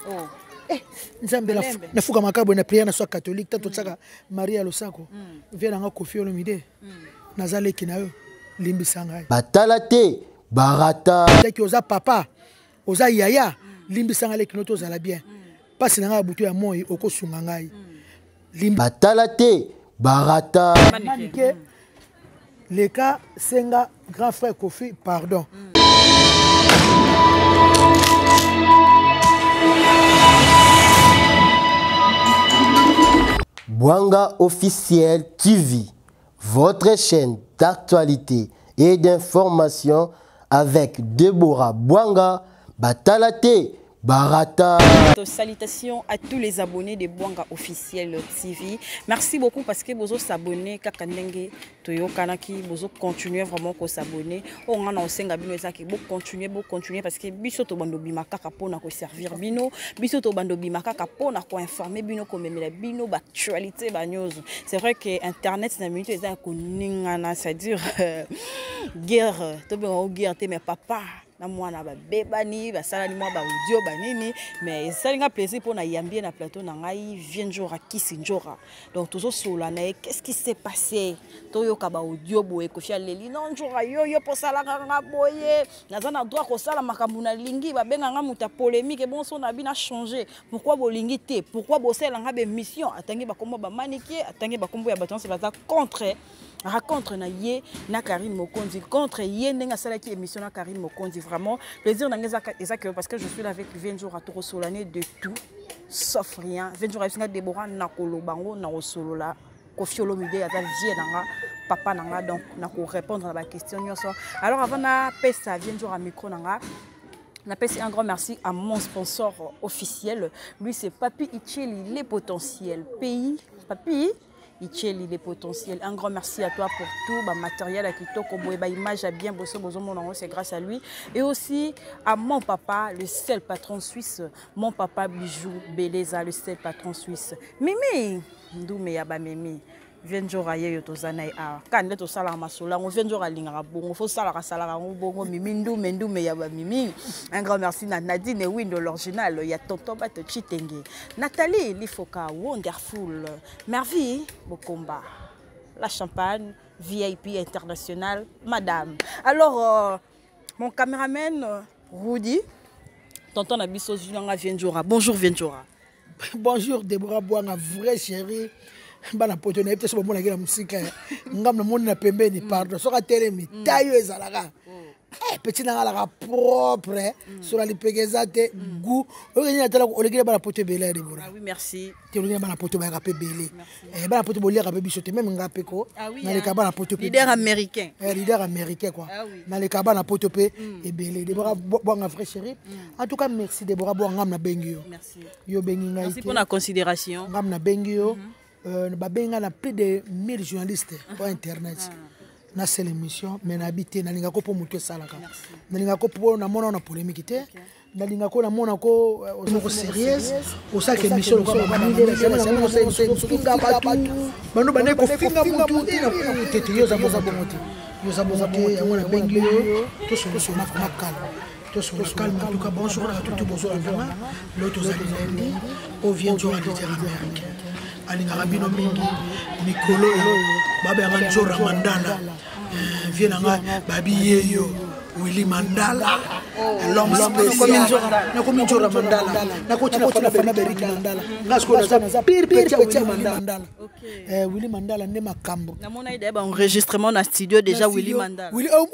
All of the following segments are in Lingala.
Oh. Nzambe na fuka makabo na prière na soit catholique tant tsaka Maria Losako vient nga Koffi Olomide nazaleki na yo limbisa ngai batala te barata taki oza papa oza yaya limbisa ngai leki noto zala bien pasi na nga butu ya moi okosunga ngai batala te barata manike le cas senga grand frère Koffi pardon Bwanga Officiel TV, votre chaîne d'actualité et d'information avec Deborah Bwanga Batalate Barata. Salutations à tous les abonnés de Bwanga Officiel TV. Merci beaucoup parce que vous s'abonnez kakandenge toyo kanaki vous continuez vraiment ko s'abonner. On a ensenga bino ezaki vous continuer parce que biso to bando bimaka kapona ko servir bino, biso to bando bimaka kapona ko informer bino ko memela bino ba actualité ba news. C'est vrai que internet na minute ezaki ko ningana, c'est-à-dire guerre, to be guerre te mais papa na mwana ba bebani ba sala ni mwa ba audio ba nini mais ça nga plaisir pour na yambie na plateau na ngai vient jour à Kisi Njora donc toujours sola na qu'est-ce qui s'est passé to yo ka ba audio boye ko fia leli non njora yo pour sala nga boye na za na droit ko sala makambu na lingi ba benga nga muta polémique bon son na bina changer pourquoi bolingi te pourquoi bosela nga be mission atangi ba kombo ba maniquer atangi ba kombo ya baton c'est pas contre raconte na ye na Karim Mokonzi contre ye ndenga sala ki émission na Karim Mokonzi vraiment plaisir d'angeza parce que je suis là avec 20 jours à Toro Solané de tout sauf rien 20 jours avec Deborah na kolobango na osolola Koffi Olomide ata vie nanga papa nanga donc na ko répondre à la question nyonso alors avant na pesa 20 jours à micro nanga on appelle un grand merci à mon sponsor officiel lui c'est Papi Itcheli les potentiels pays Papi Itcheli les potentiels. Un grand merci à toi pour tout, bah, matériel à Kitoko, bah, image à bien bosser, c'est grâce à lui. Et aussi à mon papa, le seul patron suisse, mon papa Bijou Beleza, le seul patron suisse. Mimi, Ndoumé Yaba Mimi. Venjora yo tozana a kan leto sala masola on venjora linga bongo fo sala sala bongo mimi ndume ya ba mimi un grand merci na Nadine Windo l'original ya tonton Bato Chitenge Nathalie Lifoka wonderful Mervi Bokomba la champagne VIP international madame alors mon caméraman Rudy tonton Nabiso Junanga Venjora bonjour Venjora bonjour Deborah Bwanga vraie chérie bana poto na epte so bomona ngela musika ngam na moni na pembeni pardon so ka telemi tayo ezalaka petit na ngala propre sur la lipegezate goût okenya tala ko olekile bana poto belé Deborah ah oui merci te olekile bana poto ba ka pe belé bana poto bolia ka pe bisote même ngape ko na le ka bana poto leader américain quoi na le ka bana poto pe et belé Deborah Bwanga vrai chéri en tout cas merci Deborah Bwanga ngam na bengio merci yo bengi ngai merci pour la considération ngam na bengio babenga na plus de 1000 journalistes pour internet na seule émission mais na habité na linga ko po muto salaka na linga ko po na mona na polémique te na linga ko na mona ko sérieuse au sac émission ko ba banu bane ko finga mutu ina tete yo za boza bomote ya mona bengi yo to so na calme. Calme, en tout cas, bonjour à tout bonjour à l'autre lundi, au vient du leader américain. Alinga rabino mingi, Nicolo, Babe Anjora Mandala, Vienanga, Babi Yeyo, Willy Mandala, l'homme spécial, Nakomi Njora Mandala, Nakoti la famille Beriki Mandala, Nasko na pire Willy Mandala. Willy Mandala Nema Kambo. Namona ide ba enregistrement na studio déjà Willy Mandala. Willy on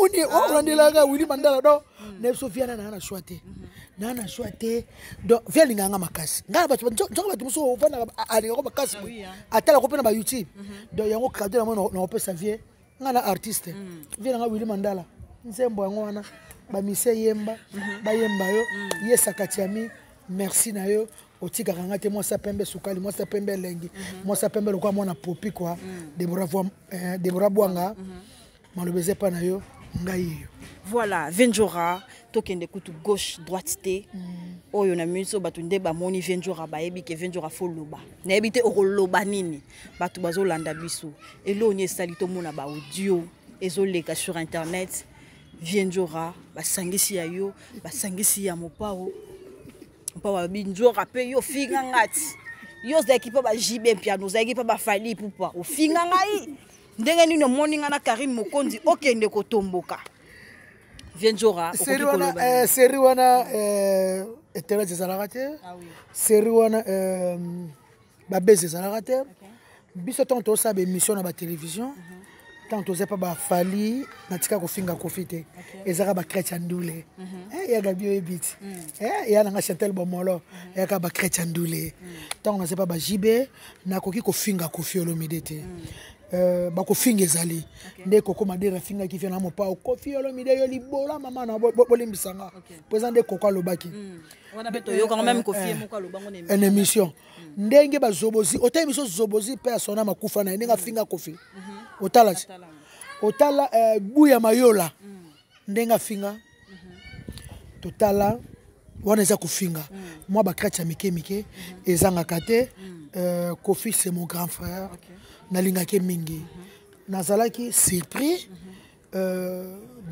rendela Willy Mandala do. Ne Sofia na choité. Na choité. Donc via linganga makasi. Ngala ba tu muso ofana ali ko makasi. Atala ko pena ba YouTube. Donc yango cadeau na mo na opesa vie. Ngala artiste. Via nga Willy Mandala. Nzembo yango wana ba mise yemba, ba yemba yo, yesakatiami. Merci na yo. Otika kanga te moi sa pembe sukali, moi sa pembe lengi. Moi sa pembe lokwa mona popi quoi. Deborah Bwanga. Malobeze pa na yo ngai. Voilà, Venjora, tokende kutu gauche droite te. Oyo na miso batunde ba moni Venjora ba yebi ke Venjora fo loba. Na yebi te okoloba nini. Batu bazo landa biso. Elo ni sali to mona ba audio, ezoleka sur internet. Venjora ba sangisi ya yo, ba sangisi ya mopao. pa binjora pe yo finga ngati yo zaki pa ba jibe piano zaki pa ba fali pupa o finga ngai ndenge nini omoni nga na Karine Mokonzi okende kotomboka Vienjora série wana etela ezalaka te série wana babese ezalaka te biso ntango tozosala baémission na batélévision ntango toza pa bafali natika kofinga kofi te ezalaka bacrète ndule eyaka bio ebiti eya nanga Chantal Bomolo eyaka bacrète ndule ntango naza pa bajibe nakoki kofinga kofi Olomide te bakofinga ezali nde koko madera finga ki fena mopa kofi Olomide yo libola mama na bolimbisanga poza nde koko alobaki wana beto yo quand même kofi moko alobango en émission ndenge bazobozi ota émission zobozi pe asona makufa na ndenge finga kofi otala buya mayola ndenge finga totala wana eza kofinga moi bakrati ya mike ezangaka te Kofi c'est mon grand frère nalingaki mingi nazalaki surpris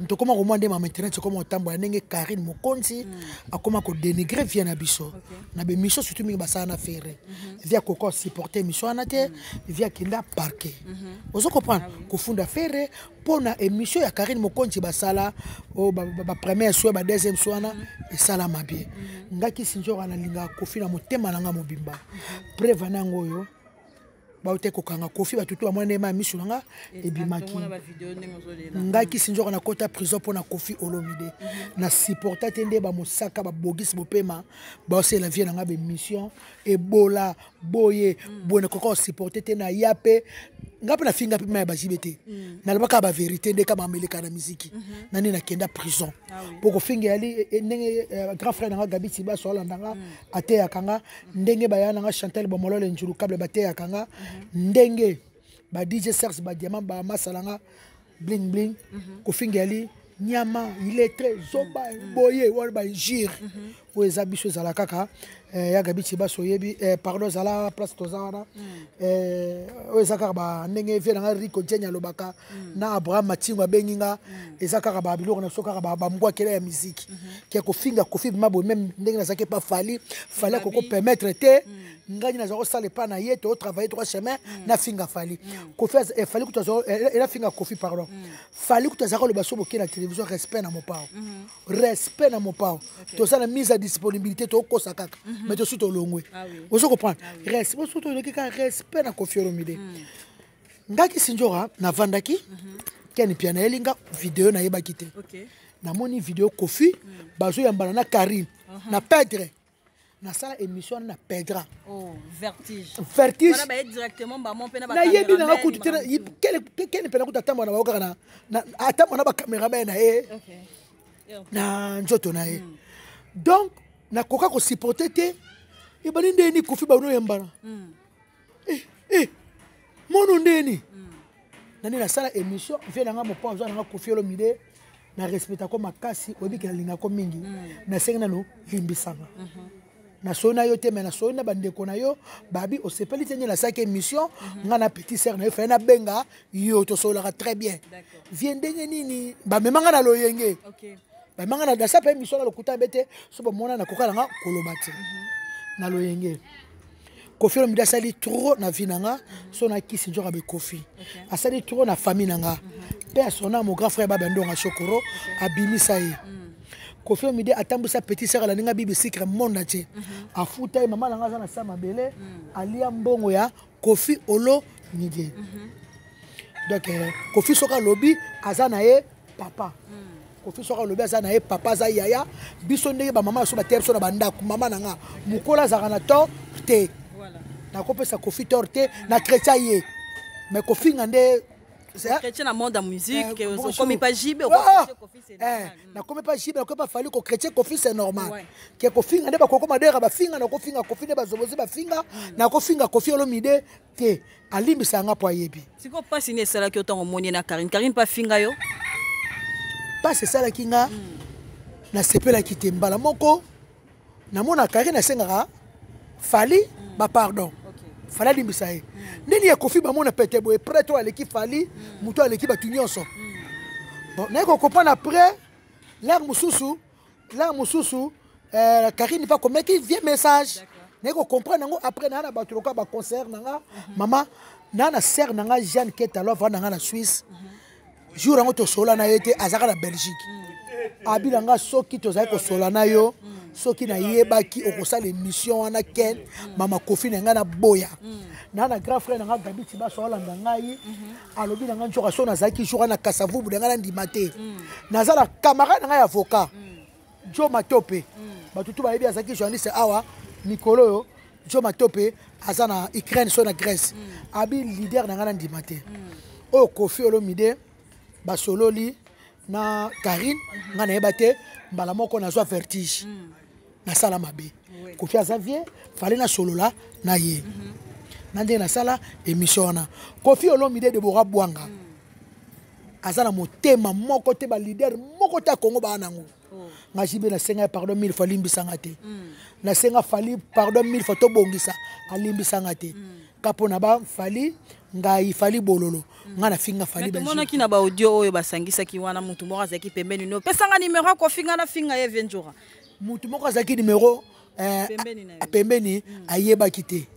ntokoma komande ma internet comme otambola ndenge Karine Mokonzi akoma ko dénigrer via na biso na be mission surtout mingi basana na faire via koko supporter mission anate via kinda parquet ozo comprendre ko funda faire pona émission ya Karine Mokonzi basala o ba première soir ba deuxième soir na et sala mabie ngaki sinjora na linga Kofi na motema nanga mobimba preuve nango yo baute kokanga Kofi batutu amone ma misu nanga ebimaki ngaki sinjora na kota prison pona Kofi Olomide na supporta tende ba mosaka ba bogis bopema ba ose la vie nanga be mission ebola boye bona koko supporter tena yape ngape na finga pima ba jibete na lobaka ba vérité nde kama meleka na musique nani na kenda prison poko finga ali ndenge grand frère nanga Gabi Tiba so landanga ate yakanga ndenge bayana nanga Chantal Bomolo le njuru câble bate yakanga ndenge ba DJ Serge ba diamant ba masalanga bling bling ko finga ali nyama il est très zoba boye wala ba jir o ezabiso zala kaka ya Gabi Tiba so yebi pardon zala place tozana o ezaka ba ndenge vie na Rico Jenya lobaka na Abraham Matingo benginga ezaka ba biloko na soka ba mbwa kele ya musique ki ko finga Kofi mabo même ndenge na zake pas fallait ko permettre te ngani na zako sale pa na yeto au travailler trois chemins na finga fallait Kofi fallait que tu era finga Kofi pardon fallait que tu zako le baso boké na télévision respect na mon pao respect na mon pao to ça la mise à disponibilité to ko sakaka mais to suto longwe ozo comprendre respect suto le ka respect na Kofi Olomide ngaki sinjora na vandaki keni piana elinga vidéo na yeba kité na moni vidéo Kofi bazo yambana na Karine na Pedre na sala émission na Pedra vertige voilà ba directement ba mon pena ba na yebi na kutu tena keni pena kutu tamba na ba na atamba na ba cameraman na na njoto na donc na koka ko supporter te e bani ndeni Kofi ba no yambana mono ndeni nani na sala émission vient nga mo pa nga Kofi Olomide na respecta ko makasi obi kila linga ko mingi na senga no limbisanga na sona yo te mais na sona bandeko na yo babi o sepeli tenye la sake émission nga na petit sœur na yo fa na benga yo to sola très bien vient ndenge nini ba memanga na loyenge ba memanga na dasa pa émission na lokuta bete so ba mona na kokala nga kolobati na loyenge Kofi Olomide asali trop na vie nanga so na kisi njora be Kofi asali trop na famille nanga personne mon grand frère Babandonga Chokoro abimisa ye Kofi Olomide atambusa petit sœur la ninga bibi secret monde ati afuta mama nanga za na sama bele alia mbongo ya Kofi Olomide donc Kofi soka lobi azana ye papa Kofi soka lobi azana ye papa za yaya biso ndenge ba mama so ba terso na banda mama nanga mukola za na to te na kopesa Kofi torte na chrétien ye mais Kofi ngande chrétien na monde de musique comme pas jibe Kofi c'est normal na comme pas jibe ko pas fallu ko chrétien Kofi c'est normal que Kofi ngande ba koko madera ba finga na Kofi nga Kofi ne ba zobozi ba finga na Kofi nga Kofi Olomide te alimbisa nga po yebi siko pas signé ça là que autant moni na Karine pas finga yo pas c'est ça là kinga na sepela kitembala moko na mona Karine sengara fali ba pardon fala limbisa ye ndeni ya Kofi ba mona pete boye prêtre aleki fali muto aleki batu nyonso bon na ko comprendre après l'air mususu Karine pas comme qui vient message n'est ko comprendre après na ba tuloka ba concert nanga maman na sœur nanga Jeanne Ketalo va nanga na Suisse jour ngo to sola na yete azaka na Belgique abilanga soki to zai ko sola na yo soki na yebaki okosala émission wana ken mama Kofi nanga na boya na grand frère nanga Gabi Tiba sola ngai alobi nanga njoka so na zaki jour na Kasavubu nanga na ndimate nazala camarade nanga avocat Jo Matope batutu ba yebi azaki journaliste awa Nicolo yo Jo Matope azana Ukraine so na Grèce abi leader nanga na ndimate o Kofi Olomide basololi na Karine ngana yebate mbala moko na zo vertige na sala mabe Kofi Xavier fallait na solola na ye nande na sala émission na Kofi Olomide de Bora Bwanga azana motema moko te ba leader moko ta Congo ba nango nga jibe na senga pardon 1000 fois limbisanga te na senga fali pardon 1000 fois to bongisa alimbisanga te kapo na ba fali ngai fali bololo nga na finga fali ba mona ki na ba audio oyo basangisa ki wana mutu moko azaki pembeni no pesanga numéro ko finga na finga ye venjura mutu moko azaki numéro pembeni ayeba kite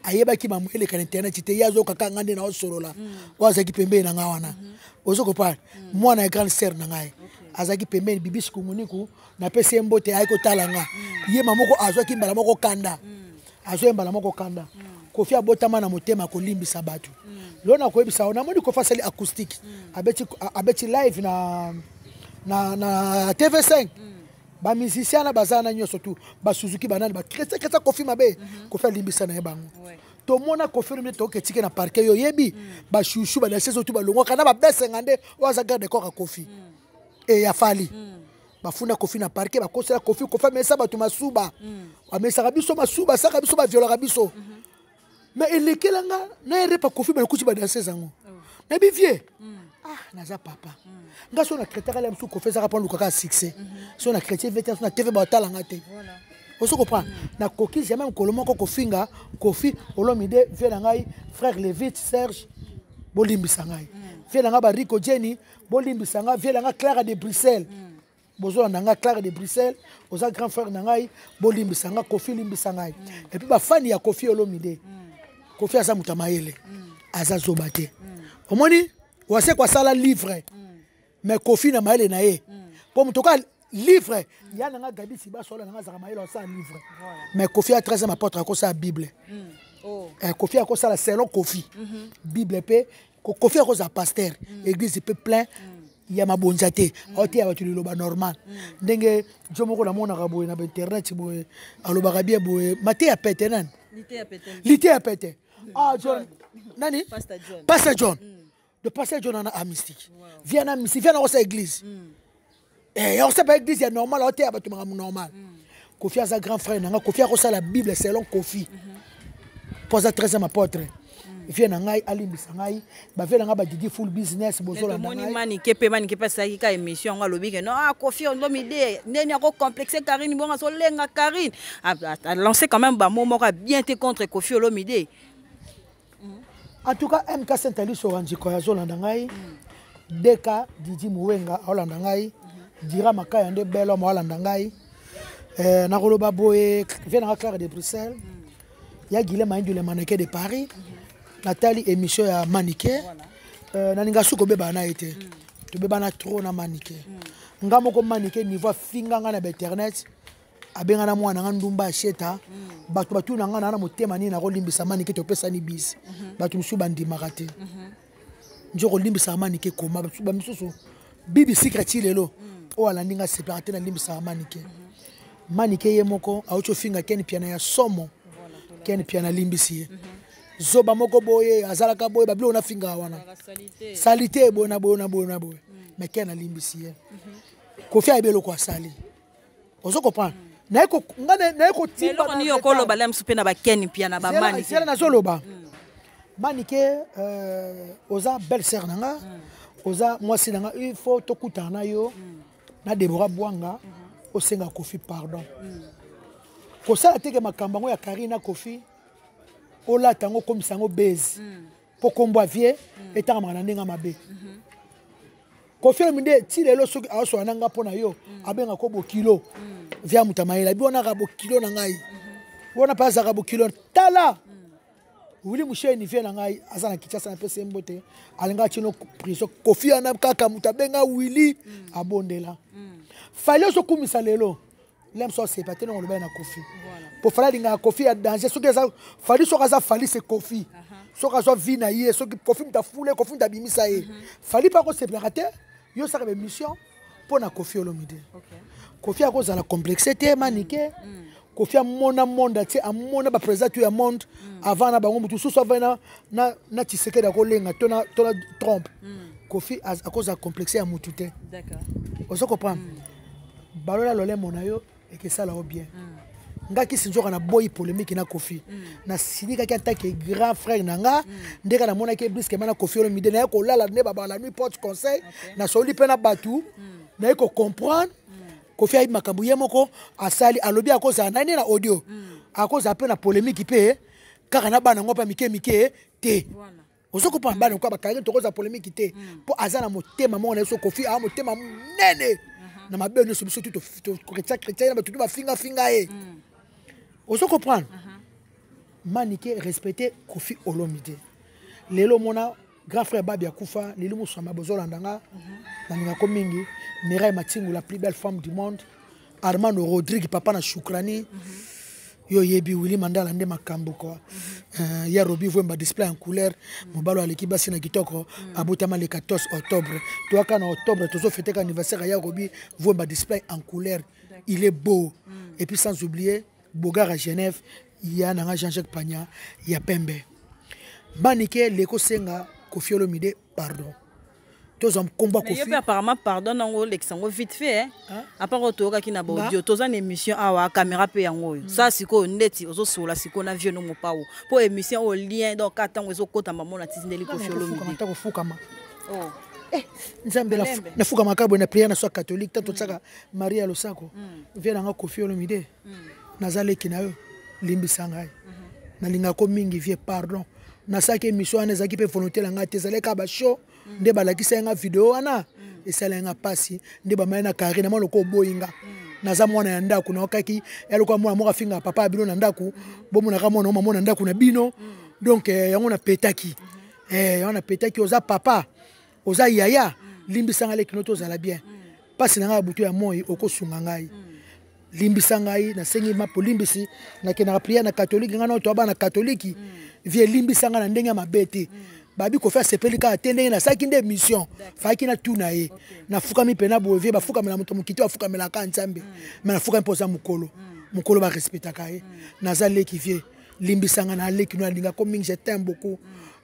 ayeba ki mamwele kan internet te yazo kaka ngande na osorola wazaki pembeni na ngawana ozoko pa mwana grande sœur na ngai azaki pembeni bibi sikunguniku na pese mbote ayiko talanga ye mamoko azwaki mbala moko kanda azwe mbala moko kanda Kofi abotama na motema ko limbisa batu lona ko ebisa ona moni ko fasali acoustique abeti live na TV5 ba musicien na bazana nyoso tu ba Suzuki banani ba kresa Kofi mabe Kofi limbisa na yebango to mona Kofi Olomide to ketike na parquet yo yebi ba chouchou ba la saison tu ba longo kana ba bese ngande waza garde ko Kofi e ya fali bafuna Kofi na parquet ba kosela Kofi mesa batu masuba wa mesa biso masuba saka biso ba viola biso mais il est kelanga na repa Kofi ba kuchi ba danser zango na bi vie naza papa nga so na traiter la msu Kofi za rapon lukaka succès so na chrétien vetan so na TV ba talanga te voilà on comprend na koki jamais koloma ko Kofinga Kofi Olomide vient ngai frère Lévite Serge bolimbisa ngai vient nga ba Rico Jenny bolimbisa nga vient nga Clara de Bruxelles bozo nanga Clara de Bruxelles oza grand frère ngai bolimbisa nga Kofi limbisa ngai et puis ba fan ya Kofi Olomide Kofi asa mutamayele asa zobate omoni wase kwa sala livre mais Kofi na maele na ye pour mutoka livre ya nanga Gabi Tiba sola nanga zaka maele sa livre mais Kofi a 13e apôtre ko sa Bible Kofi a ko sala selon Kofi Bible pe Kofi a ko sa pasteur église peut plein ya mabonjate oti ya batu liloba normal ndenge jomoko na mona raboye na internet boye aloba rabia boye mate ya pete nan lité ya pete John nani Pastor John de Pastor John na mystique vient na mystique vient na sa église on sait pas église ya normal oti ya batu normal Kofi a sa grand frère nanga Kofi a ko sa la Bible selon Kofi posa 13e apôtre vient ngai alimbisa ngai ba vient nga ba didi full business bozola ngai moni mani kepe sa ka émission nga lobi ke no Kofi Olomide neni ko complexer Karine bonga so lenga Karine a lancé quand même ba momo ka bien te contre Kofi Olomide en tout cas MK Saint-Ali Soranji ko yazolanda ngai Deka Didi Muwenga olanda ngai Dira Makaya nde belo mo olanda ngai na koloba boye vient nga Clara de Bruxelles ya Guilhem Aindu le mannequin de Paris Nathalie émission ya mannequin na ninga suko beba na été to beba na trop na mannequin ngamo ko mannequin niveau finga nga na internet abenga na mwana nga ndumba asheta batu na nga na motema ni na ko limbisa mannequin to pesa ni bis batu musu bandi makate njoko limbisa mannequin koma ba misusu bibi secret lelo o ala ndinga séparate na limbisa mannequin ye moko aucho finga ken piana ya somo ken piana limbisi zoba moko boye azalaka boye babilo na finga wana salite bona mais ken na limbisi Kofi ayebelo kwa sali ozo comprendre na eko timba na yo ko loba la msupe na ba ken piana ba mani sela na zoloba manike oza belle sœur nanga oza mwasi nanga il faut to kutana yo na Deborah Bwanga osenga Kofi pardon ko sala teke makamba ngo ya Karina Kofi ola tango komisa ngo base po kombo vie etanga mana ndinga mabe Kofi Olomide ti lelo soki aso ananga pona yo abenga ko bokilo via mutamaila biona rabo kilo na ngai wana pa za rabo kilo tala wili musheni via na ngai azana kichasa na pese mbote alinga chino prison kofi ana kaka mutabenga wili abondela fallait so kumisa lelo lem so c'est pas tellement le na kofi pour fallait dinga kofi a danger so que ça fallait so kaza fallait c'est kofi so kaza vina ye so kofi mtafule kofi ndabimisa ye fallait pas ko séparate yo ça be mission pour na kofi olomide kofi a cause la complexité manike kofi a mona monde ti a mona ba président ya monde avant na bango mutu so so vena na tiseke da ko lenga tona trompe kofi a cause la complexité ya mutu te d'accord on comprendre balola lolé monayo et que ça là bien ngaki sinjoka na boy polémique na kofi na sinika ki attaque grand frère nanga ndeka na mona ke brisque mana kofi olomide na ko lala ne baba la nuit porte conseil na soli pena batu na ko comprendre kofi ay makambu yemoko asali alobi akoza nani na audio akoza pe na polémique pe kaka na bana ngopa mike te ozoko pa bana ko ba kare to koza polémique te po azana motema mona so kofi a motema nene na mabeno so biso tout chrétien ba tout ba finga e ozoko prendre manike respecter Kofi Olomide lelo mona grand frère Babi akufa lelo musama bozolandanga na ngako mingi Mireille Matingu la plus belle femme du monde Armando Rodrigue papa na Shukrani yo yebi Willy Mandala nde makambo quoi ya Robi Vwemba display en couleur mobalo aleki basi na kitoko abotama le 14 octobre toi kana octobre tozo fêter anniversaire ya Robi Vwemba display en couleur il est beau et puis sans oublier Bogar à Genève il y a nanga Jean-Jacques Pagna il y a Pembe banike leko senga Kofi Olomide pardon tous en combat Kofi mais apparemment pardon nango l'exango vite fait hein à part otoka ki na audio tous en émission awa caméra pe yango ça siko ndeti ozo sola siko na vieux no mopao pour émission au lien donc atango ezo kota mamona tizindeli Kofi Olomide ta kufukama oh nzambe na fuka makabo na prière na so catholique tanto tsaka Maria Losako vient nga Kofi Olomide nazaleki na yo limbisa ngai nalinga ko mingi vie pardon nasaki émission ana ezaki pe volonté la nga tezaleka ba show nde balakisa nga video wana esala nga pasi nde ba maina carré na maloko boyinga naza mwana ya ndaku na okaki eloko mwana moka finga papa bino na ndaku bomo na kamona mama na ndaku na bino donc yango na petaki yango na petaki oza papa oza yaya limbisa nga leki noto zala bien pasi na nga butu ya moi okosunga ngai limbisa ngai na sengi mapo limbisi na kena prière na catholique ngana to ba na catholique vie limbisa nga na ndenge ya mabete babi ko faire sepelika atende na saki nde mission faki na tuna ye na fuka mi pena bo vie ba fuka mela moto mukiti afuka mela ka nzambe mais na fuka mpoza mukolo ba respecta kae na zaleki vie limbisa nga na leki no linga ko mingi je t'aime beaucoup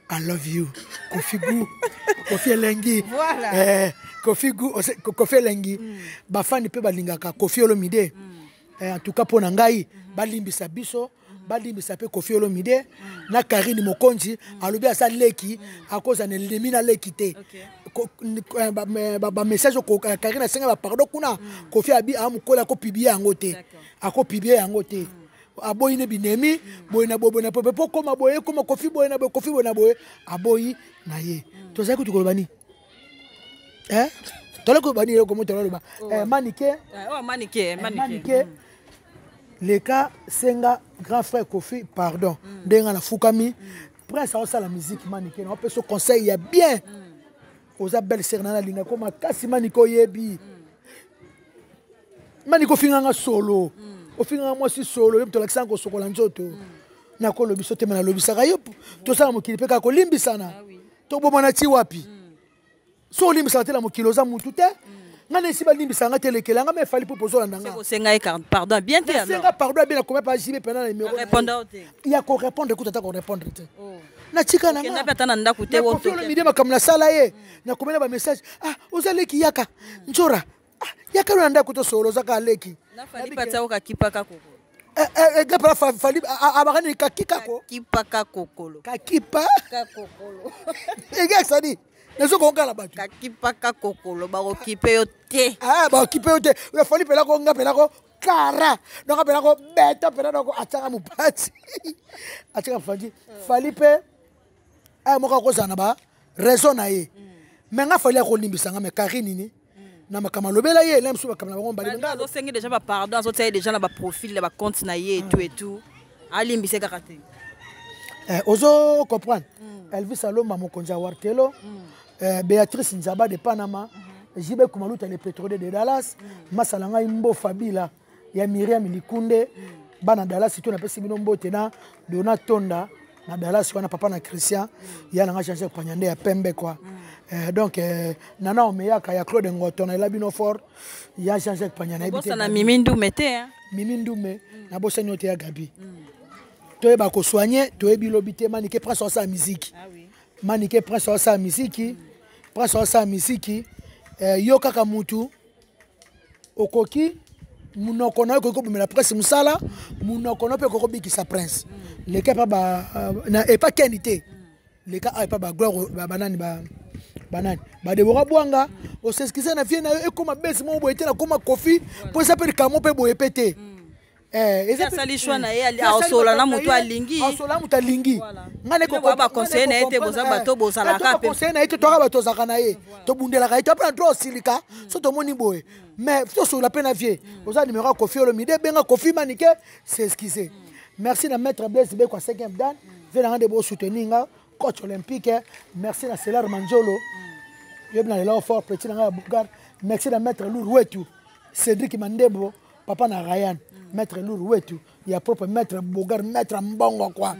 I love you Kofi Gu Kofi Elengi voilà Kofi Gu Kofi Elengi ba fani pe ba lingaka Kofi Olomide en tout cas pour ngai balimbisa biso balimbisa pe Kofi Olomide na Karine Mokonzi alobi asa leki akoza ne lemina leki te ba message ko Karine senga ba pardon kuna Kofi abi amukola ko pibia yango te ako pibia yango te aboyi ne binemi boyi na bobo na pepe poko maboye koma Kofi boyi na boye Kofi boyi na boye aboyi na ye to za ko tukolobani toleko bani ko mo toloba manike manike le cas senga grand frère Kofi pardon ndenga na fukami prince a ça la musique manike on peut se conseil ya bien oza belle sœur na linga koma kasi maniko yebi maniko finganga solo ofinga moi si solo yep to lakisa ko sokola nzoto na ko lobiso te na lobisaka yo to sala mokili pe ka ko limbisana to bomana ti wapi so limbisaka te la mokili oza mutu te ngane si ba limbisanga te lekela nga me fali po pozo landanga c'est senga e pardon bien te alors senga pardon bien ko pas jibe pena na numéro répondre te il y a ko répondre écoute ta ko répondre te na chika na nga peta na ndako te woto ko mide makam na sala ye na komela ba message ozaleki yaka njora yaka na ndako to solo zaka leki na fali patsa o ka kipaka kokolo gapara fali abagani ka kikako kipaka kokolo ka kipa ka kokolo sadi nezo ko ngala batu ka kipaka kokolo ba ko kipe yo te ba kipe yo te ya fali pela ko ngapela ko kara donc apela ko beta pela ko atanga mupati atanga fali pe moka ko zana ba raison na ye mais nga fali ko limbisa nga me Karine ni na makama lobela ye là mso makama bango bali nga zo sengi déjà ba pardon zo tsaye déjà na ba profil na ba compte na ye et tout ali mbise karaté ozo comprendre Elvis Aloma mokonza wartelo Béatrice Nzaba de Panama Jibe Kumaluta le pétrolier de Dallas Masalanga Imbo Fabila ya Miriam Likunde bana Dallas tu na pesi bino mbote na Dona Tonda na Dallas wana papa na Christian ya na changer panyande ya pembe quoi donc nana omeyaka ya Claude Ngoto na labino fort ya changer panyana ebite na Mimi Ndume te hein Mimi Ndume na bossa nyote ya Gabi to eba ko soigner to ebi lobité manike prince sa musique ah oui manike prince sa musique prince sa musique yo kaka mutu okoki munoko na ko bomela presse musala munoko na pe ko bikisa prince le ka ba na et pas qualité le ka pas ba gloire ba banani ba banani ba de bwanga o s'excuser na vie na yo e koma besi mo boyete na koma kofi pour ça peut kamo pe boye pété eza sali choix na ye asola na mutu alingi asola mutu alingi ngane ko ba conseiller na ete boza bato bozala ka pe conseiller na ete to ka bato zaka na ye to bundela ka ete apena trop silika so to moni boye mais to so la peine vie oza numéro Kofi Olomide benga Kofi manike c'est excusé merci na maître Blaise be kwa 5e dan venant de bo soutenir nga coach olympique merci na Selar Manjolo yebna le fort petit na Bugar merci na maître Lourou Wetu Cédric Mandebo papa na Ryan maître Lourou Wetu ya propre maître Bogar maître Mbongo quoi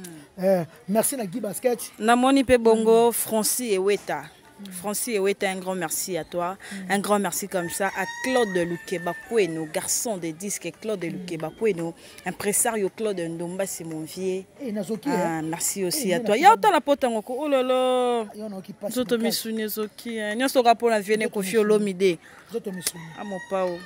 merci na Guy Basket na moni pe bongo Francis Eweta Francis Eweta, un grand merci à toi. Un grand merci comme ça à Claude Lukeba Kweno, garçon de disques Claude Lukeba Kweno, impresario Claude Ndomba Simonvier. Merci aussi à toi. Il y a autant la pote en oh là là. Zoto misuni zoki. Nyo soka pour la vienne Kofi Olomide. Zoto misuni. Ah mon pao.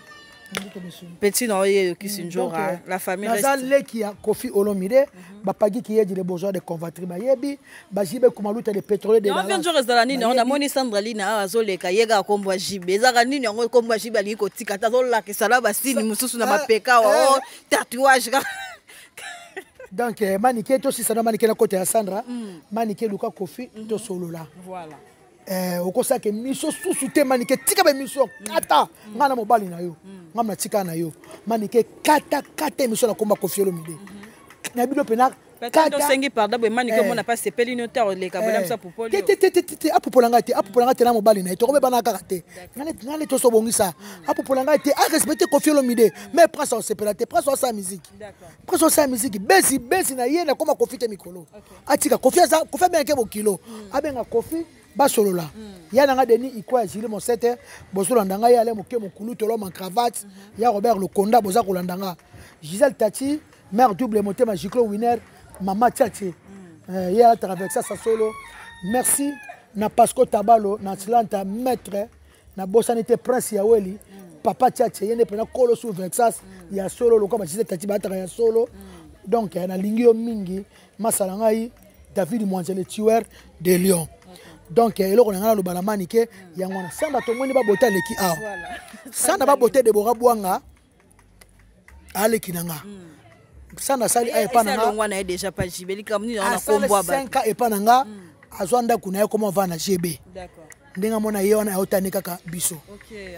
Petit non qui s'injora la famille reste. Nazale qui a Kofi Olomide, bapagi qui est des besoins de convertir bayebi, bajibe kumaluta de pétrole de la. On vient de rester nini on a moni Sandralina azoleka yega kombo jibe. Zaka nini ngo kombo jibe ali ko tikata zola ke sala basini mususu na mapeka oh tatouage. Donc manike to si sana manike na côté ya Sandra, manike luka Kofi to solo là. Voilà. Okosa ke miso susu te manike tika be miso kata ngana mobali na yo ngamna tika na yo manike kata miso na komba Kofi Olomide na bilo pena kata sengi pardon be manike mona pas sepeli notaire le kabela msa popoli apopolanga te na mobali na yo to ko be bana kate ngale to so bongisa apopolanga te a respecter Kofi Olomide mais prends ça séparate prends ça sa musique prends ça musique besi na ye na komba Kofi te mikolo atika Kofi bien ke bo kilo abenga Kofi basolola ya nanga deni ikwa Gilles Monsete bosolo ndanga ya le moke mokulu tolo man cravate ya Robert Lokonda boza kolandanga Gisèle Tati mère double motema Jiclo Winner mama Tchache ya traversa sa solo merci na Pasco Tabalo na Atlanta maître na bosanité prince ya Weli papa Tchache yene pena kolo sous Vexas ya solo lokoma Gisèle Tati bataka ya solo donc na lingio mingi masalangai David Mwanzele tueur de Lyon. Donc eloko ngana lo balamani ke yangwana sanda to moni ba bota leki aw sanda ba bote de bora bwanga aleki nanga sanda sali ay pana nga ngwana e déjà pas jibeli comme ni on a combo ba 5 e pana nga azwanda kuna ye comment va na GB d'accord ndenga mona ye wana otani kaka biso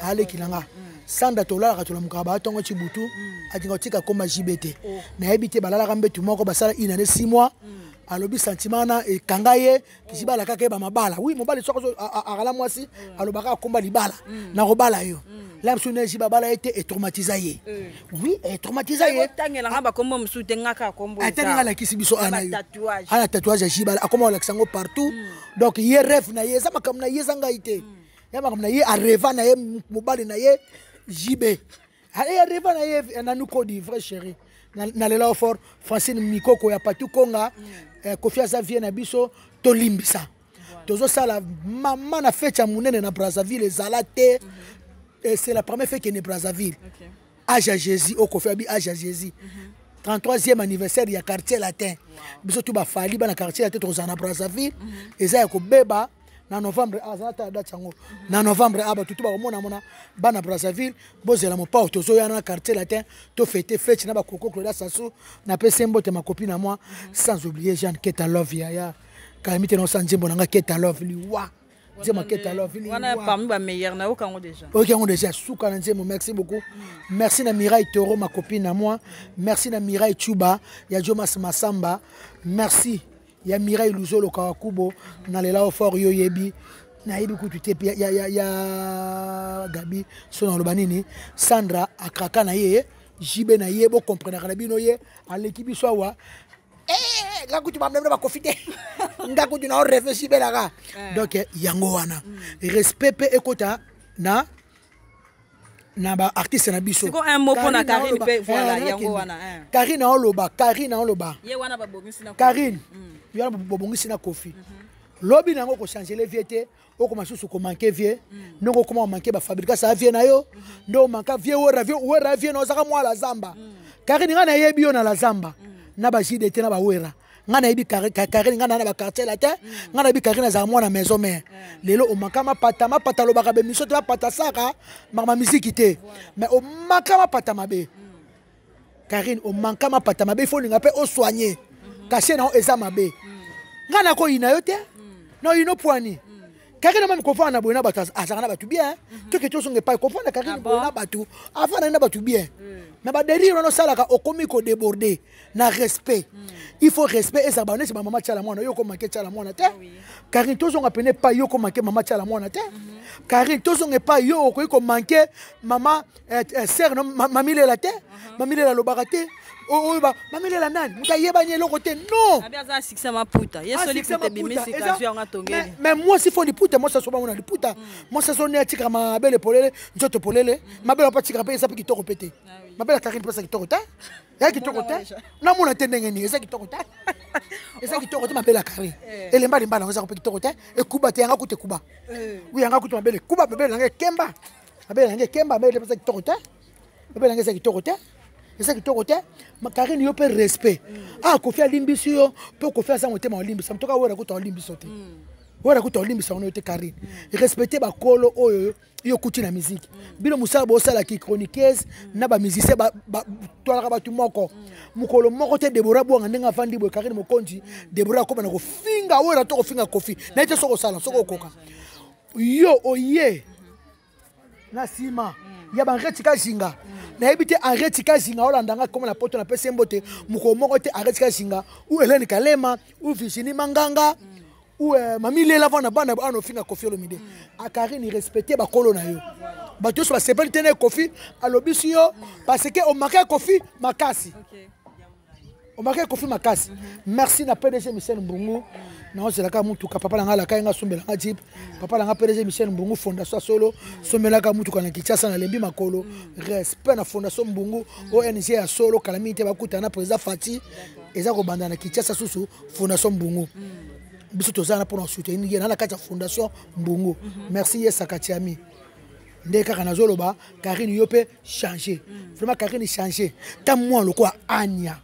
aleki nanga sanda to la ka to lamuka ba tongo chibutu atinga tika koma JBT na ebite balala kambe tu moko basala ina ne 6 mois alobi sentimana e kangaye kizibala kaka ba mabala oui mobali soko akala mwasi alobaka komba libala na robala yo la msune jibala été traumatisé oui traumatisé tangela ngaba kombo msute ngaka kombo atanga la kisibiso anayo ana tatouage jibala akoma la kisango partout donc ye rêve na ye sama kam na ye zanga ite ya makam na ye areva na ye mobali na ye jibe ale areva na ye na nuko di vrai chéri na lela fort Francine Mikoko ya Patu Konga Kofi Azavie na biso to limbisa tozo sala mama na fête ya munene na Brazzaville ezalate et c'est la première fête qui est Brazzaville âge à Jésus au Kofi abi âge à Jésus 33e anniversaire ya quartier latin biso tu ba fali ba na quartier latin tozo na Brazzaville eza ya ko beba na novembre azata date yango na novembre aba tutu ba mona bana Brazzaville bozela mo pa tozo ya na quartier latin to fêter fête na ba Coco Claudia Sassou na pese mbote ma copine à moi sans oublier Jeanne Keta Love ya Kalimite no sanjimbo nanga Keta Love liwa Dieu m'a quitté alors. On a parmi les meilleurs, na aucun déjà. Ok, on déjà souka nanzemo, merci beaucoup. Merci na Mirai Toro, ma copine à moi. Merci na Mirai Chuba, ya Jomas Masamba. Merci ya Mirai Luzolo Kawakubo, na lela fort yo yebi. Na yebi kututé ya Gabi sona lobanini, Sandra akraka na ye, Jibe na ye bo comprendre na bino ye, à l'équipe soawa. Ngakutu mamemna ba profiter. Ngakutu na réfléchir belaga. Donc yango wana. Respect pe ekota na ba artiste na biso. C'est un mot pour na Karine pe voilà yango wana. Karine oloba. Ye wana ba bongisi na Karine. Yo na bongisi na Kofi. Lobi nango ko changer les vieux o ko masusu ko manquer vieux. Nongo comment manquer ba fabriquer ça vieux na yo. Ndo manka vieux o ravie no zaka mwa la zamba. Karine ngana yebi yo na la zamba. Na ba jide te na ba wera ngana yebi Karine ngana na ba quartier la te ngana yebi Karine za mwana maison mère lelo o makama pata lo baka be miso te pata saka mama musique te mais o makama pata mabe Karine o makama pata mabe il faut linga pe o soigner cacher na o eza mabe ngana ko ina yo te no ino poani Karine même confond na boina batu azaka na batu bien to que to songe pas confond na Karine boina batu avant na batu bien. Mais bah derrière on salaka okomi ko déborder na respect. Il faut respect et ça ba c'est maman tchala mwana yo ko manquer tchala mwana te. Karine to zonga pene pas yo ko manquer maman tchala mwana te. Karine to zonga pas yo ko manquer maman sœur no mamile la te. Mamile la lobaka te. Oh ba mamile la nani mutayeba nyelo côté non. Abiaza succès ma puta. Yeso li pute bimisi kazi nga tongeli. Mais moi si faut di puta moi ça so ba mona di puta. Moi ça so ne tika ma belle polele njoto polele. Ma belle pas tika pe ça pe ki to répéter. Ma belle Karine pesa kitoko ta ya kitoko ta na mona tendenge ni eza kitoko ta eza kitoko ta ma belle Karine elemba limba na eza ko kitoko ta e kuba te yanga kute kuba oui yanga kute ma belle kuba ma belle nge kemba ma belle nge kemba ma belle pesa kitoko ta ma belle nge eza kitoko ta eza kitoko ta ma Karine yo pe respect ah ko fia limbisi yo pe ko fia sa motema limbisa mtoka wera ko to limbisa te wera ko to limbisa ono te Karine respecter ba kolo oyo yo kuti na musique bino musala bo sala ki chroniqueuse na ba musicien ba tola ba tu moko mukolo moko te Deborah bo ndenga fandi bo Karine Mokonzi Deborah ko bana ko finga wera to ko finga Kofi na ite soko sala soko koka yo oye na sima ya ba retika zinga na ebite retika zinga olandanga comme la poto na pese mbote mukolo moko te retika zinga ou Hélène Kalema ou Virginie Manganga ou mamile la vana bana ano finga Kofi Olomide a Karine respecter ba kolo na yo ba to so ba sepel tene Kofi alobisi yo parce que o maka Kofi makasi o maka Kofi makasi merci na PDG Michel Mbungu na ozela ka mutu ka papa langa la ka nga sombela nga jip papa langa PDG Michel Mbungu fondation solo sombela ka mutu kana Kinshasa na lembi makolo respect na fondation Mbungu ONG ya solo calamité bakutana président Fati eza ko banda na Kinshasa susu fondation Mbungu biso tozana pour nous soutenir na la kati fondation Mbungu merci Yesa Katiami ndé kaka nazoloba Karine yope changer vraiment Karine changer ta moi loko anya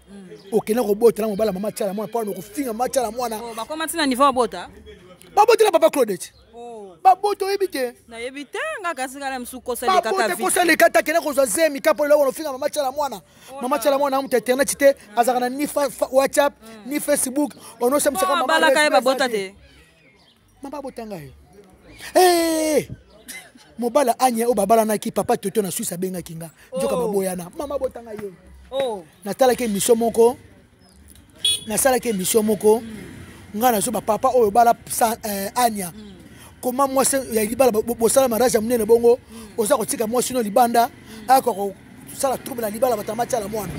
okena ko botela mobala mama tchala mwana pa ko finga mama tchala mwana ba koma tina niveau bota ba botela papa Claudette ba boto ebite na ebite nga kasika msuko sale kaka vite ko sale kata kena ko zemi kapo loko finga mama tchala mwana mu internet te azakana ni WhatsApp ni Facebook ono semsa kama bala ka ba bota te mama botanga yo mobala anya o babala na ki papa toto na Suisse abenga kinga njoka baboyana mama botanga yo natala ke mission moko ngana so ba papa oyo bala anya comment moi ya libala bosala mariage ya munene bongo oza kotika moi sino libanda ako sala trouble na libala batamacha la mwana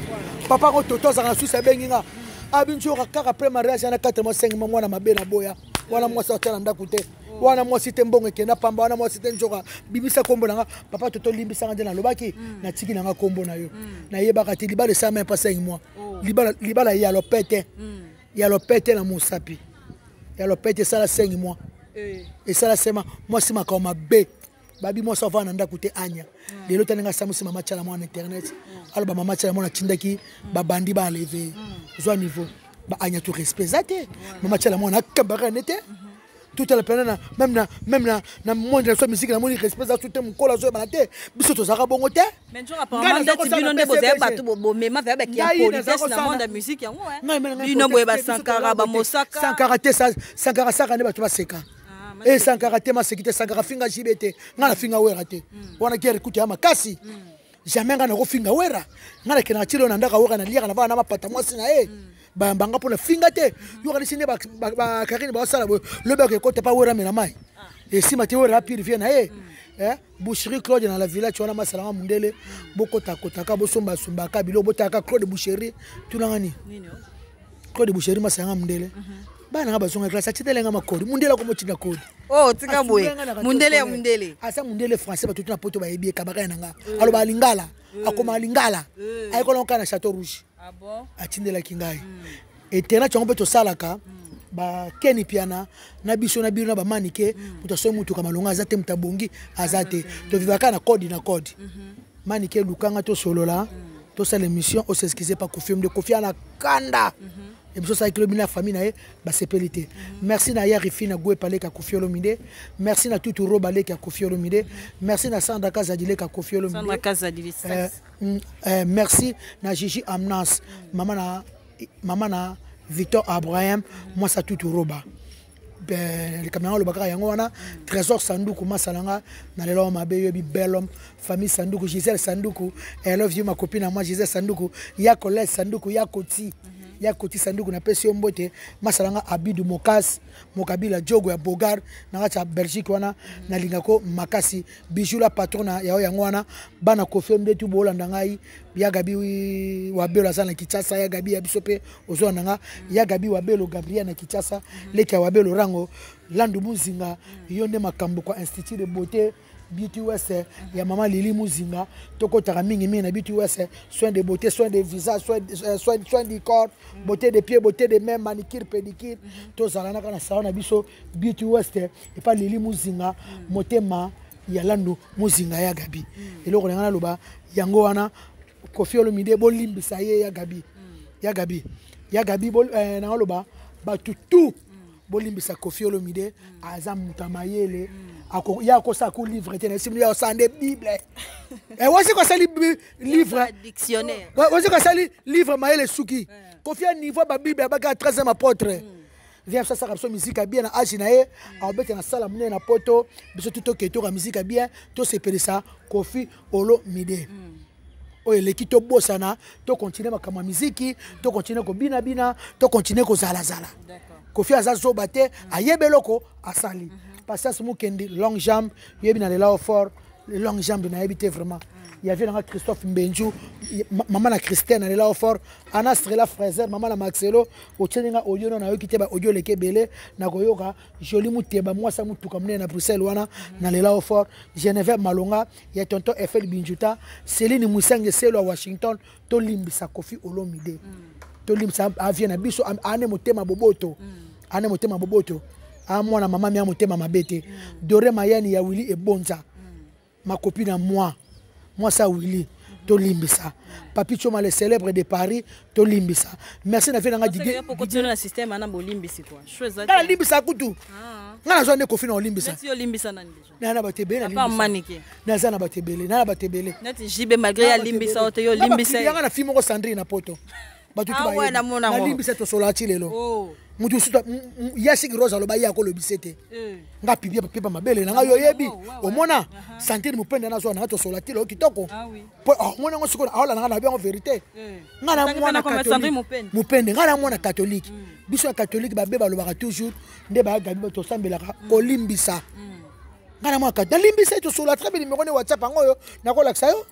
papa ko toto za na Suisse abengi nga abinjo kaka après mariage na 4 mois 5 mois mwana mabe na boya wana moi sa tala ndaku te wana moi site mbongo kena pamba wana moi site njoka bibisa kombo nanga papa toto limbisa nga na lobaki na tiki nanga kombo na yo na yebaka ti libala ça même pas 5 mois libala ya lopete na musapi ya lopete ça la 5 mois et ça la sema moi c'est ma comme B babi moi ça va na ndaku te anya lelo tanenga samu si mama chala mwana internet aloba mama chala mwana tindaki ba bandi ba lever zo niveau ba anya tout respect zate mama chala mwana kabara nete tout à la peine même na monde de la musique na moni respect za tout mon kola zo banate biso to zaka bongo te mais tu apparemment ndeti bino nde boze batu bo mema va ba ki politesse na monde de musique yango bino boye ba sankara ba mosaka sankara te sankara saka ne batu ba seka et Sankara te ma sekite Sankara finga jibete ngana finga wera te wana guerre kuta makasi jamais ngana ko finga wera ngana kena chilo na ndaka wera na liaka na bana mapata mwasi na banga pona finga te yo kana sinde ba karine ba sala le ba ke kote pa wera mena mai et si mati wera purifier na boucherie Claude dans la village tu wana masala mundele boko takotaka bosomba somba ka bilo botaka Claude boucherie tunangani Claude boucherie masala mundele bana ngaba zonga classe atitele nga makodi mundele ko motinga kodi tika boye mundele asa mundele français ba tutuna poto ba yebi kabaka nanga alo ba lingala akoma lingala ay ko lonka na Château Rouge bon atindela kingai etena chongo to salaka ba keni piana na biso na bino ba manike muto so mutu kama longa azate mutabongi azate to vivaka na kodi manike lukanga to solola to sala émission o s'excuser pas confirme de confiance na kanda et puis ça que la famille na ba sepelité merci na Yari Fina Gwe Palé ka Kofi Olomide merci na Tutu Robalé ka Kofi Olomide merci na Sandra Kazadile ka Kofi Olomide Sandra Kazadile merci na Gigi Amnas maman na Victor Abraham moi ça Tutu Roba le camion le bakara yango wana trésor sanduku masalanga na lelo mabe bi belom famille sanduku Gisèle sanduku I love you ma copine moi Gisèle sanduku ya Colette sanduku ya Koti ya Koti sanduku na pesi mbote masalanga Abidou Mokas Mokabila Jogo ya Bogar na cha Belgique wana na lingako makasi bijou la patrona ya yango wana bana confirme tu bolanda ngai ya Gabi Wabelo sana Kinshasa ya Gabi ya bisope ozo nanga ya Gabi Wabelo Gabriel na Kinshasa leka Wabelo rango landu muzinga yonde makambo kwa institut de beauté Beauty West ya mama Lili Muzinga toko taka mingi na Beauty West soin de beauté soin de visage soin du corps beauté des pieds beauté des mains manicure pédicure to zalana kana saona biso Beauty West et pas Lili Muzinga motema ya landu Muzinga ya Gabi eloko ngana loba yango wana Kofi Olomide bolimbisa ye ya Gabi na loba ba tutu bolimbisa Kofi Olomide aza mutamayele ya ko sa ko livre te na simu ya sande bible wasi ko sali livre dictionnaire wasi ko sali livre maele suki Kofi a niveau ba bible ba 13e apôtre vient ça rapso musique bien na agi na ye abete na sala mune na poto biso tuto keto ka musique bien to se pelisa Kofi Olomide oye leki to bosana to continuer makama musique to continuer ko bina to continuer ko zala Kofi azazo bate ayebeloko asali passage mukendi long jambe yebi na la fort long jambe na habité vraiment il y avait dans Christophe Mbenju maman na Christine na la fort Anna Strela Fraser maman na Maxelo otenga audio na yokite ba audio leke bele na koyoka joli muteba mwasa mutuka mne na Bruxelles wana na la fort Genève Malonga ya tonton Eiffel Binjuta Céline Musange Selo Washington to limbisa Kofi Olomide to limbisa avia na biso ane motema boboto mwana mama mia motema mabete Dore Mayani ya Willy Ebonza ma copine à moi ça Willy to limbisa Papi Choma le célèbre de Paris to limbisa merci na fait nga digi pour continuer le système ana bolimbisi quoi choisa na limbisa kutu ngana zo ne Kofi na limbisa si limbisa nani déjà na batebele na manike na za na batebele nati jibe malgré ya limbisa ote yo limbisa ya na fimo ko Sandrine na poto batutu ba na limbisa to solati lelo mutu suta yasiki rosa lo baya ko lo bisete nga pibia pepa mabele na nga yo yebi omona Santine mupende na zo na to solati lo kitoko po omona ngo siko na na nga na vérité nga na mwana mupende nga na mwana catholique biso catholique ba beba lo ba toujours nde ba gabi to sambela ko limbisa nga na mwana catholique limbisa to solati très bien numéro ne WhatsApp ngoyo na ko laksa yo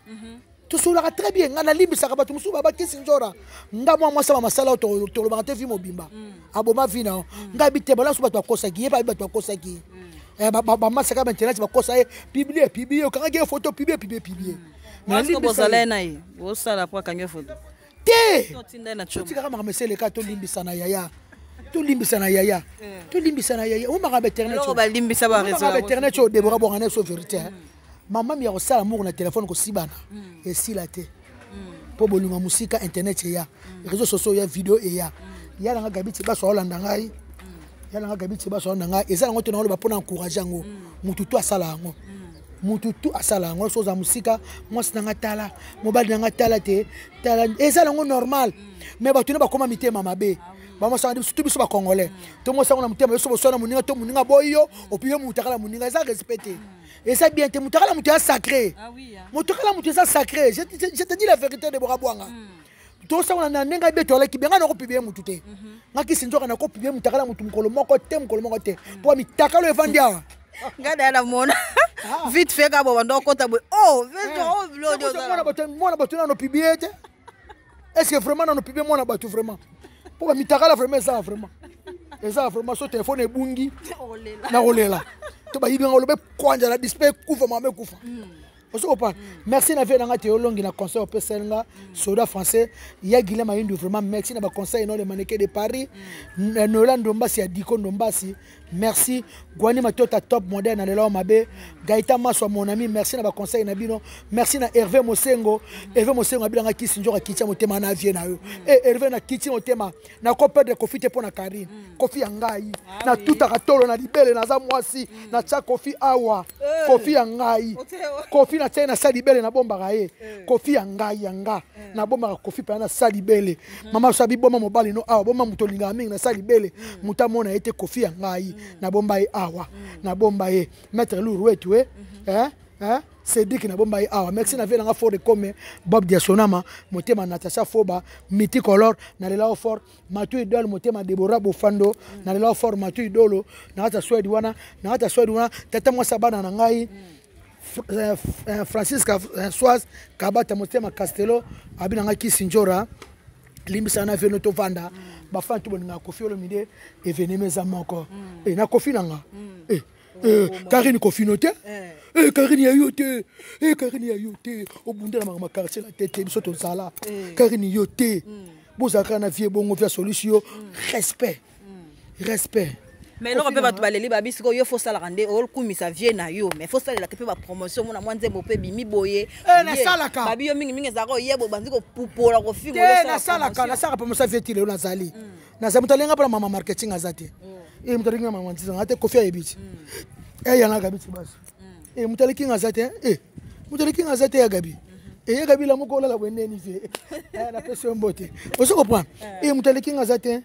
tout cela très bien ngana limbisa ka batu musu baba kisi njora nga mwa sama masala to lo ba te vi mobimba aboma vina nga bite bala su batu akosa ki yeba batu akosa ki ba masaka ba internet ba kosa publier ka nga photo publier na limbisa na yi wo sala kwa ka nge photo te to tinda na choma tika kama mesele ka to limbisa na yaya to limbisa na yaya o ma ba internet to ba limbisa ba réseau ba internet o Deborah Bongane so vérité maman mi ya sala mour na téléphone ko sibana et silate po bolunga musika internet ya réseaux sociaux ya vidéo ya nga gabiti ba so holanda ngai ya nga gabiti ba so holanda ngai ezala ngoto na lo ba pona encourager ngo mutu to asala ngo mutu tu asala ngo soza musika mwasi nanga tala mobali nanga tala te tala ezala ngo normal mais batu ne bakoma mitema mabe bama sanga surtout biso ba congolais to mo sanga na mutema biso bosona muninga to muninga boyo opiye mutakala muninga eza respecté et ça bien te mutakala mutu ya sacré mutakala mutu ya sacré je te dis la vérité de Borabwanga to sanga na nenga beto la kibenga na ko pibiye mutu te ngaki sinjoka na ko pibiye mutakala mutu mukolo moko te po mitakalo evandia ngada na mona vite fait ka bo ndo kota bo oh mona batu na no pibiye te est-ce que vraiment na no pibiye mona batu vraiment pour mitakala vraiment ça vraiment so téléphone ebungi na olela to ba yibanga lobe kwanja la display kufa mame kufa merci na vie na théologie na conseil au PCNga soda français ya Guilhem Ayindu vraiment merci na ba conseil no le mannequin de Paris Nolan Ndombasi ya Diko Ndombasi merci Gwani Matota top moderne na lelo mabe Gaïta Maswa mon ami merci na ba conseil na bino merci na Hervé Mosengo abila kisi njoka kitia motema na vie na yo Hervé na kiti motema na ko perdre Kofi te pona Karine Kofi ya ngai na tuta katolo na libele na za mwasi na tsa Kofi awa Kofi ya ngai Kofi na tena sali bele na bomba gae Kofi ya ngai yanga na bomba Kofi pa na sali bele mama sabi bomba mobali no awa bomba mutolinga mingi na sali bele mutamona ete Kofi ya ngai na bomba e awa na bomba e maître Lourouetu Cédric na bomba e awa merci na vie nga fort de comme Bob Diasonama motema Natasha Foba Miti Color na lela fort Matu Idol motema Deborah Bofando na lela fort Matu Idolo na hata Swedi wana tata mwa sabana na ngai Francis Soaz Kabata motema Castello abina nga Kisinjora limbisa na veno to vanda ba fan to boninga Kofi Olomide eveneme za moko na Kofi nanga Karine Kofi note Karine ya yote Karine ya yote obundela mama quartier la tête biso to sala Karine yote bozaka na vie bongo via solution respect mais non peut battre baleli babisi ko yo faut ça la rendre ol kumisa vie na yo mais faut ça la kepe ba promotion mona mwanze bope bimi boye na salaka babi yo mingi zako yebo banzi ko pupola ko fingo na salaka promotion vie tile na zali na zamutalenga para mama marketing azate mutalenga mama ntizo ngate Kofi ayebiti yana gabiti basi mutalenga azate mutalenga azate ya gabi ya gabi la moko la bweneni vie na pesa mbote oso comprendre mutalenga azate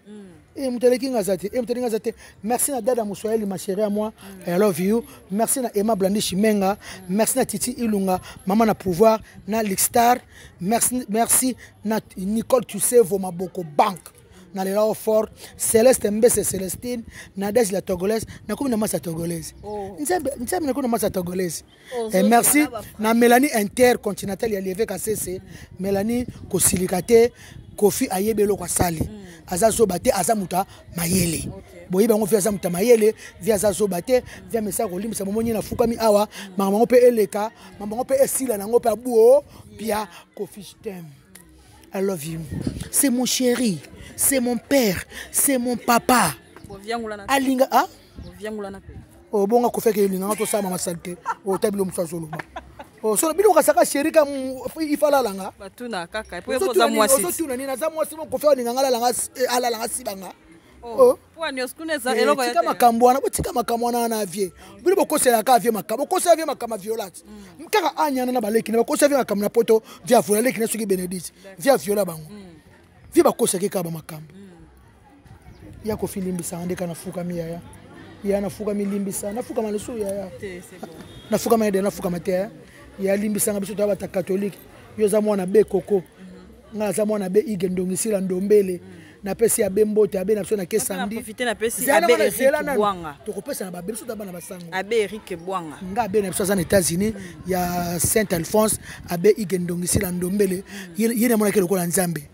merci na dada Muswahili ma chérie à moi I love you merci na Emma Blandi Chimenga merci na Titi Ilunga maman na pouvoir na Lixstar merci na Nicole Tusevo Maboko Bank na lela fort Céleste Mbese Célestine na Des la Togolaise na comme na massa togolaise nzambe na comme na massa togolaise et merci na Mélanie Intercontinental ya levé KCC Mélanie Kosilikate Kofi ayebelo kwa sali azazo bate azamuta mayele boyiba ngo via azamuta mayele via azazo bate via mesa ko limisa momoni na fukami awa mama ngo pe eleka mama ngo pe esila na ngo pe abuo pia Kofi je t'aime I love you c'est mon chéri c'est mon père c'est mon papa alinga oh bonga Kofi ke linga to sama masalte o tabilo msazolo so bino kasaka chéri ka ifala langa batuna kaka po yoza mwasi so tuna ni na za mwasi mo Kofi ni ngala langa ala langa sibanga po ani oskuneza eloko ya makambo wana botika makambo wana na vie bino bokosela ka vie makambo bokosela vie makambo violate mkaka anyana na baleki na bokosela vie makambo na poto via violate na suki Benedict via viola bango vie bakosela ka ba makambo ya Kofi limbisa andeka na fuka miya ya na fuka milimbisa na fuka malusu ya na fuka maide na fuka matea ya limbisanga biso to bata catholique yo za mwana be koko nga za mwana be igendongisila ndombele na pesi ya be mbote abe na biso na kesamedi profiter na pesi abe Eric Bwanga to kopesa na ba biso ta bana basango abe Eric Bwanga nga be na biso za États-Unis ya Saint Alphonse abe igendongisila ndombele yene mwana kele ko la nzambe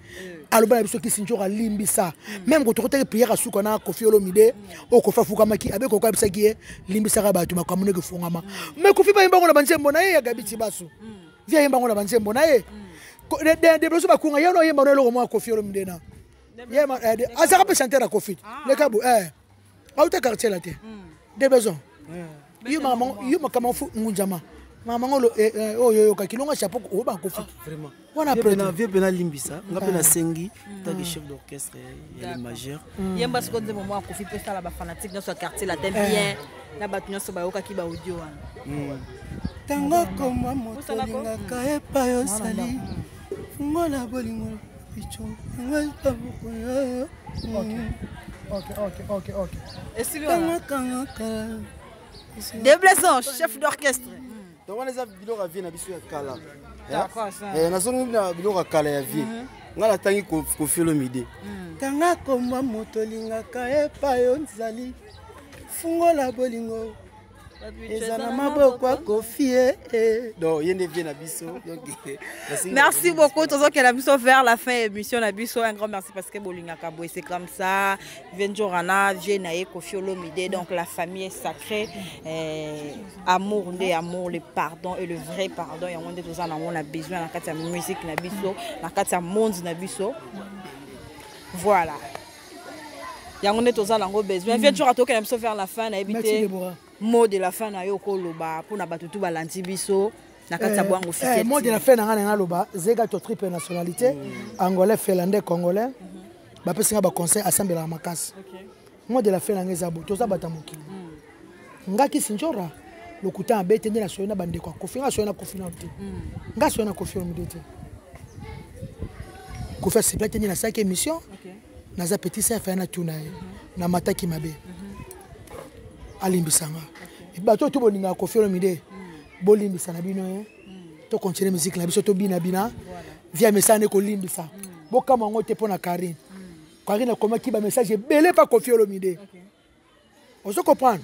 aloba biso Kisinjora limbisa même ko tokoteke prière asuka na Kofi Olomide o kofa fuka maki abe ko kabisa ki limbisa ka batu makamune ke fungama mais Kofi ba yimbango na banzembo na ye ya gabiti basu via yimbango na banzembo na ye de biso ba kunga yano yimbango lo mo Kofi Olomide na ye ma azaka pe chanter à Kofi le kabu auta quartier la te de besoin yuma kama fu ngunjama mama ngolo oyo kakilonga chapeau o ba Kofi vraiment wana prena vie pena limbisa nga pena sengi ta que chef d'orchestre et le majeur yemba ce qu'on dit moi Kofi peut faire la ba fanatique dans ce quartier la t'aime bien na batu nyoso ba yoka ki ba audio wana Tango koma moto lingaka epai osali fungola bolingo picho ngweta bukoyo Ok. Déplaçant, chef d'orchestre. Donc on les a biloko vie na biso ya kala. D'accord ça. Nazongi na biloko kala ya vie. Ngala tangi Koffi Olomide. Tanga koma moto lingaka epai onzali fungola bolingo. Merci beaucoup. Vers la fin de l'émission, un grand merci parce que c'est comme ça. Koffi Olomide, donc la famille est sacrée. Amour, le pardon et le vrai pardon. On a besoin de la musique, de monde. Voilà. On a besoin. Viens toujours vers la fin. Merci Déborah. Mot de la fin na yoko loba pour na batutu balanti biso na kati bwango officiel. Mot de la fin na nga loba zega to triple nationalité angolais, finlandais, congolais. Ba pesa ba conseil assemblée la makasi. Mot de la fin na nga zabo to zabata mokili. Ngaki sinjora lokuta abete ndena soyena bande kwa Koffi nga soyena Koffi na te. Nga soyena Koffi Olomide te. Ko faire c'est na 5 émissions. Na za petit ça fait na tuna na mataki mabe. Alimbisanga. Bato to boninga Koffi Olomide. Bolimbisa na bino to continuer musique na biso to bina via message ko limbisa. Boka mango te pona Karine. Karine comment ki ba message belé pas Koffi Olomide. On se comprend.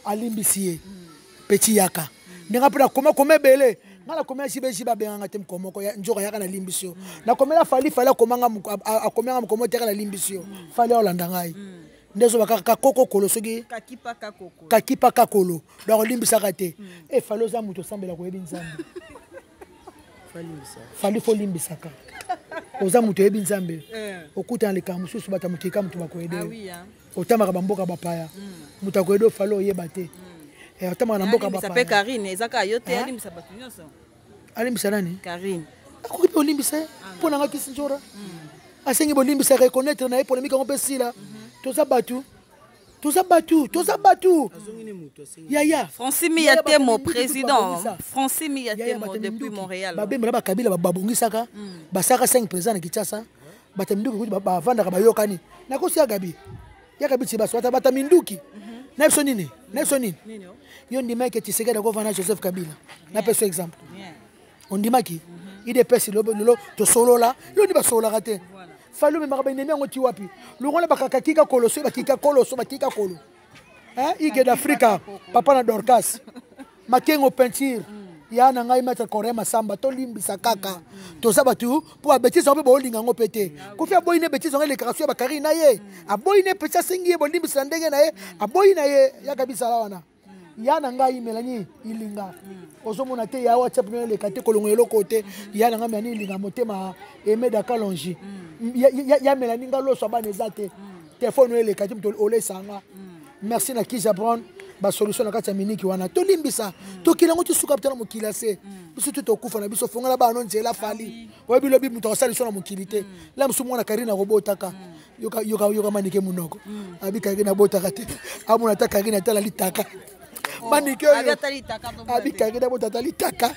Alimbisié. Petit yaka. Ninga pona comment belé. Ngala comment si beji ba benga tem komoko ya njoko yaka na limbisio. Na komela fali komanga akomanga mkomo te la limbisio. Fali olanda ngai. Ndezo bakaka koko kolo soki kakipa kakolo donc limbisaka te e faloza muto sambela ko yebi nzambe fali fo limbisaka oza muto yebi nzambe okuta leka mususu bata mutika muto bakoyede otamaka bamboka bapaya muto akoyede falo yeba te e otamaka na mboka bapaya ça Karine ezaka yote alimbisa batu nyonso alimbisa nani Karine akoki pe olimbisa pona ngaki sinjora asengi bolimbisa reconnaître na polémique on peut si là Toza batu. Yaya. Francis Miyatemo, président. Francis Miyatemo depuis Montréal. Babé mala bakabila babungisaka. Basaka 5 présidents Kinshasa. Bataminduki ba vanda ka bayokani. Nakosi Gabi. Ya Gabi tibaswata bataminduki. Naipso nini? Yo ndima ke Tshisekedi ko vana Joseph Kabila. Na peso exemple. On ndimaki. Il est pesi lolo to solo là. Yo ndi ba solo raté. Fallu me marabe nemi ngoti wapi longona bakakika koloso bakika kolo Ige d'Afrique papa na Dorcas makengo peinture yana ngai maître Korema Samba to limbisa kaka to sabatu pour abetisa pe bolinga ngo pete ko fi aboyine betisa ngale karasu ya bakari na ye aboyine pesa singi bo limbisa ndenge na ye aboyine ye ya kabisa lawana yana ngai melani ilinga ozomona te ya WhatsApp no le kate kolongo eloko te yana ngai mani ilinga motema emeda kalonji ya melani ngalo so ba nezate téléphone le kate mto ole sanga merci na Kija Brown ba solution na kati ya miniki wana to limbisa to kilango ti suka ptana mokila se biso to kufa na biso fonga na ba nonzela fali wa bilobi muto asali so na mokilité la msumu na Karina robotaka yoka manike munoko abi Karina botaka te amuna ta Karina tala litaka manike abi Karina botata litaka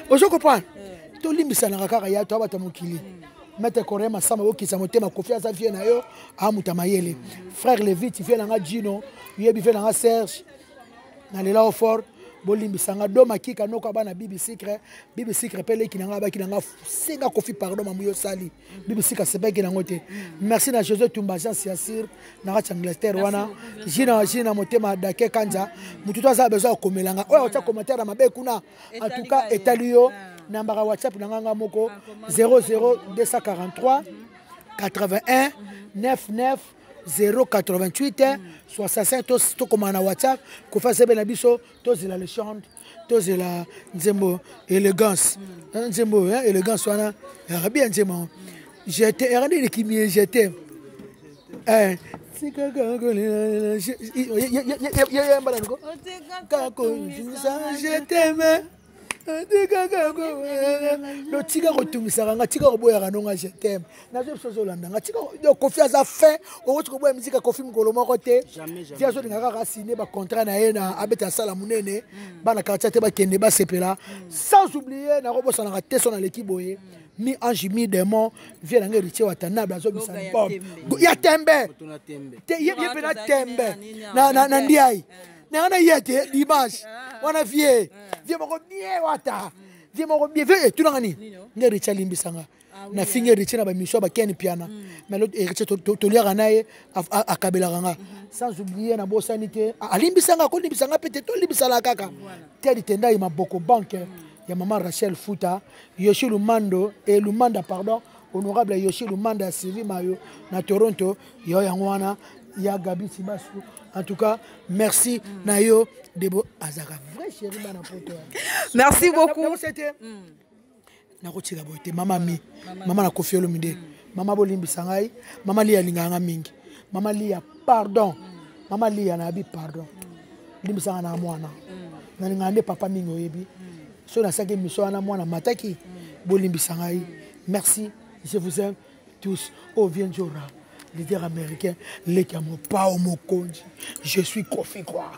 ozo comprendre to limbisa na kaka ya to abata mokili Maître Korema Samba okisa motema confiance à vie na yo amuta mayele frère Lévi tu viens na Gino yebi viens na Serge na lela au fort bolimbisanga do makika noko bana bibi secret pele kinanga ba kinanga senga Koffi pardon mamuyo sali bibi secret sebeki na ngote merci na José Tumba Jean Siasir na Racha Angleterre wana jina motema dake kanja mututo aza besoin komelanga oyo ta commentaire mabe kuna en tout cas etalio nambara WhatsApp nanga moko 00243 81 99 088 65 to comme na WhatsApp ko fa sebe na biso to zela le chante to zela nzembo élégance nzembo élégance wana rabia nzembo j'étais regardez qui m'y j'étais sika gangole je t'aime lo tika kotungisaka nga tika koboyaka nonga je t'aime nazo biso ozolanda nga tika Kofi aza fin okoti koboya mizika Kofi mikolo moko te ti azolingaka kaka sine bacontrat na ye na abeta asala monene bana quartier te bakende basepela sans oublier nakobosanaka te so na leki boye mi ange mi démon vie na nga héritier watanabe azobisa bob ya tembe ye mpe na tembe na ndiai nanga ye te dimanche wana vie moko bien wata vie moko bien vie tunanga nini nga héritier alimbisanga na fingi héritier na bamission bakeni piana mais l'autre héritier toliaka na ye akabelaka nga sans oublier na bosani te alimbisanga kolimbisanga pete tolimbisala kaka te litenda ye maboko banque ya maman Rachel Fouta Yoshi Lumando et Lumanda pardon honorable Yoshi Lumanda a suivi Mayo na Toronto yo yangwana ya Gabi Sibasu en tout cas merci Nayo Debo Azaka vrai chéri bana poto merci beaucoup na kotika boite mama mi mama na Kofi Olomide mama bolimbisa ngai mama li alinganga mingi mama li ya pardon mama li ya na bi pardon limbisa na mwana na ngande papa mingi oyebi so na saki mission na mwana mataki bolimbisa ngai merci je vous aime tous au Vienjora leader américain lekamo pa au mokonji je suis Kofi quoi.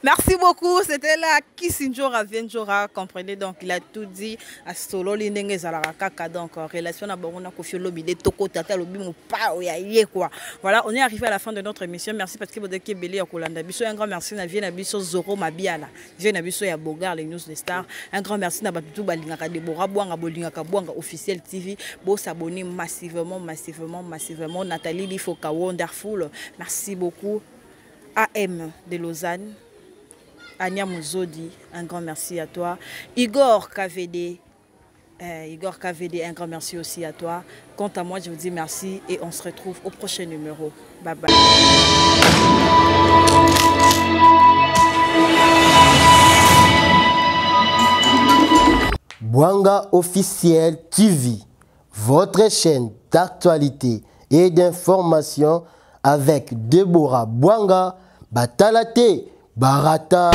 Merci beaucoup, c'était là Kisinjora Vienjora, comprenez donc il a tout dit à solo lindenge zalaka kaka donc relation na bangona Kofi Olomide toko tata lobi mo pa o ya ye quoi. Voilà, on est arrivé à la fin de notre émission. Merci parce que vous êtes belé à Kolanda. Biso un grand merci na vie na biso Zoro Mabiala. Vie na biso ya Bogar les news des stars. Un grand merci na Bapitou balingaka Debora Bwanga bolingaka Bwanga officiel TV. Bo s'abonner massivement Nathalie Lifoka Wonderful. Merci beaucoup. AM de Lausanne, Anya Mouzodi, un grand merci à toi. Igor KVD, un grand merci aussi à toi. Quant à moi, je vous dis merci et on se retrouve au prochain numéro. Bye bye. Bwanga officiel TV, votre chaîne d'actualité et d'information avec Deborah Bwanga, Batalate, Barata.